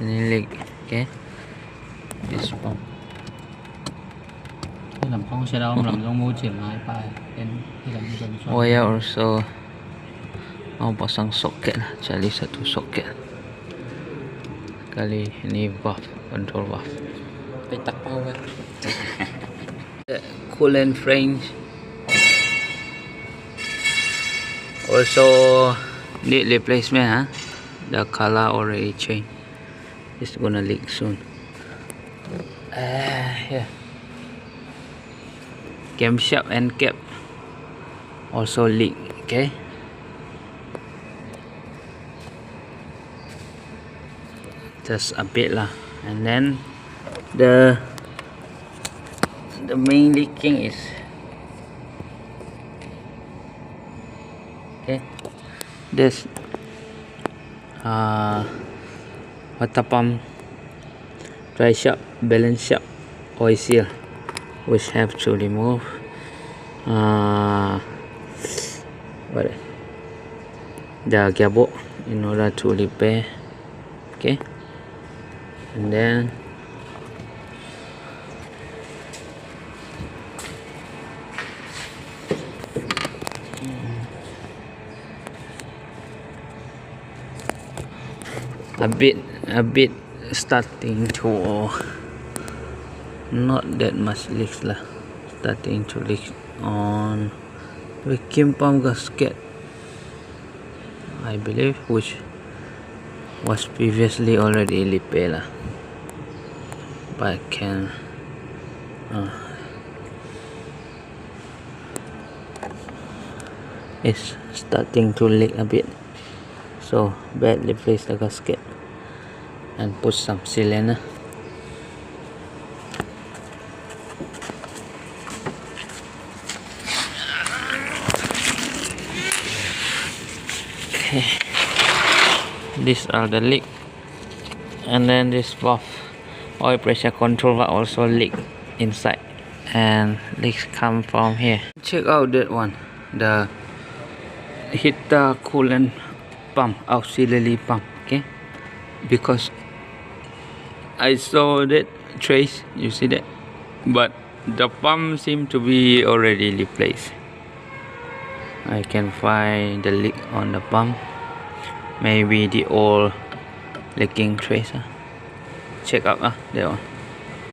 any leak. Okay, this pump. làm không xe đâu làm trong môi trường hai bài dan tidak bisa disuarakan. Wire also mau pasang soket lah, cari satu soket. Kali ini valve, control valve. Petak power. The coolant range also need replacement, huh? The color already changed. It's gonna leak soon. Here. Camshaft and cap also leak. Okay. Just a bit lah, and then the main leaking is okay. This water pump, dry shaft, balance shaft oil seal, which have to remove the gearbox in order to repair. Okay, and then a bit starting to not that much leaks lah, starting to leak on vacuum pump gasket, I believe, which was previously already repaired lah, but can it's starting to leak a bit, so better replace the gasket and put some sealant. Okay, these are the leak, and then this valve, oil pressure control valve, also leak inside, and leaks come from here. Check out that one, the heater coolant pump, auxiliary pump. Okay, because I saw that trace, you see that, but the pump seem to be already replaced. I can find the leak on the pump, maybe the old leaking trace. Check out that one.